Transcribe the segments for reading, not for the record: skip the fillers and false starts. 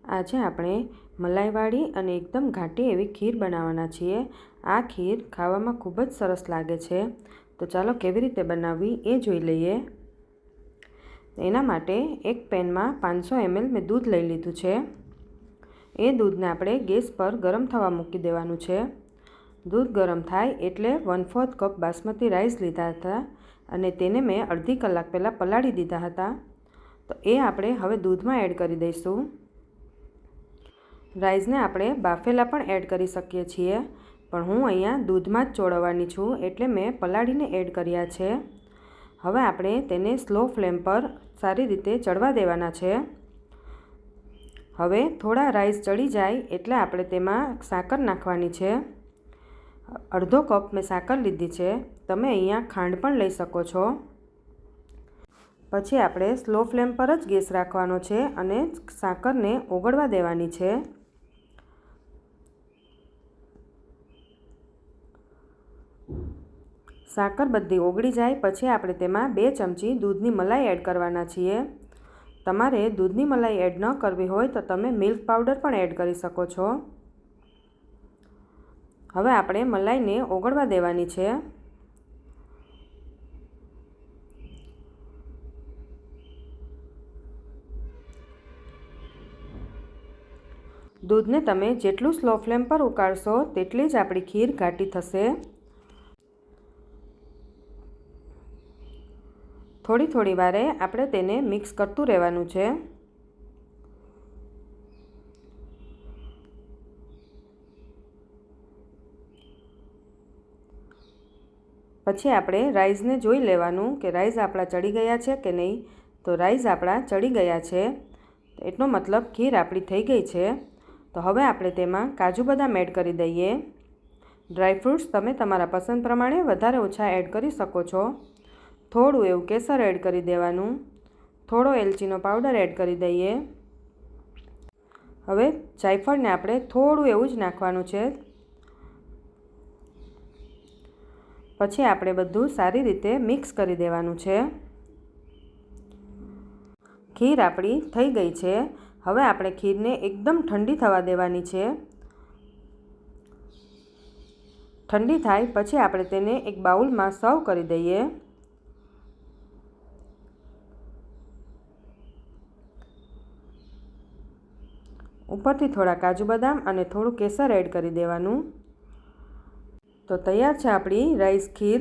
આજે આપણે મલાઈવાળી અને એકદમ ઘાટી એવી ખીર બનાવવાના છીએ। આ ખીર ખાવામાં ખૂબ જ સરસ લાગે છે। તો ચાલો કેવી રીતે બનાવવી એ જોઈ લઈએ। એના માટે એક પેનમાં 500 ml મેં દૂધ લઈ લીધું છે। એ દૂધને આપણે ગેસ પર ગરમ થવા મૂકી દેવાનું છે। દૂધ ગરમ થાય એટલે 1/4 કપ બાસમતી રાઈસ લીધા હતા અને તેને મેં અડધી કલાક પહેલાં પલાળી દીધા હતા। તો એ આપણે હવે દૂધમાં એડ કરી દઈશું। રાઈસને આપણે બાફેલા પણ એડ કરી શકીએ છીએ, પણ હું અહીંયા દૂધમાં જ ચોળવવાની છું એટલે મેં પલાળીને એડ કર્યા છે। હવે આપણે તેને સ્લો ફ્લેમ પર સારી રીતે ચડવા દેવાના છે। હવે થોડા રાઈસ ચડી જાય એટલે આપણે તેમાં સાકર નાખવાની છે। અડધો કપ મેં સાકર લીધી છે, તમે અહીંયા ખાંડ પણ લઈ શકો છો। પછી આપણે સ્લો ફ્લેમ પર જ ગેસ રાખવાનો છે અને સાકરને ઓગળવા દેવાની છે। સાકર બધી ઓગળી જાય પછી આપણે તેમાં 2 ચમચી દૂધની મલાઈ એડ કરવાના છીએ। તમારે દૂધની મલાઈ એડ ન કરવી હોય તો તમે મિલ્ક પાવડર પણ એડ કરી શકો છો। હવે આપણે મલાઈને ઓગળવા દેવાની છે। દૂધને તમે જેટલું સ્લો ફ્લેમ પર ઉકાળશો તેટલી જ આપણી ખીર ઘાટી થશે। થોડી થોડી વારે આપણે તેને મિક્સ કરતું રહેવાનું છે। પછી આપણે રાઈસને જોઈ લેવાનું કે રાઈસ આપણા ચડી ગયા છે કે નહીં। તો રાઈસ આપણા ચડી ગયા છે, એટલો મતલબ ખીર આપણી થઈ ગઈ છે। તો હવે આપણે તેમાં કાજુ બદામ એડ કરી દઈએ। ડ્રાયફ્રૂટ્સ તમે તમારા પસંદ પ્રમાણે વધારે ઓછા એડ કરી શકો છો। થોડું એવું કેસર એડ કરી દેવાનું, થોડો એલચીનો પાવડર એડ કરી દઈએ। હવે જાયફળને આપણે થોડું એવું જ નાખવાનું છે। પછી આપણે બધું સારી રીતે મિક્સ કરી દેવાનું છે। ખીર આપણી થઈ ગઈ છે। હવે આપણે ખીરને એકદમ ઠંડી થવા દેવાની છે। ઠંડી થાય પછી આપણે તેને એક બાઉલમાં સર્વ કરી દઈએ। ઉપરથી થોડા કાજુ બદામ અને થોડું કેસર એડ કરી દેવાનું। તો તૈયાર છે આપણી રાઈસ ખીર।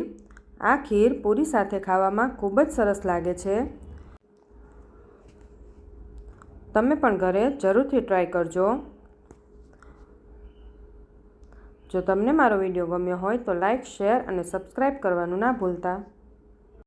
આ ખીર પૂરી સાથે ખાવામાં ખૂબ જ સરસ લાગે છે। તમે પણ ઘરે જરૂરથી ટ્રાય કરજો। જો તમને મારો વિડીયો ગમ્યો હોય તો લાઈક, શેર અને સબસ્ક્રાઈબ કરવાનું ના ભૂલતા।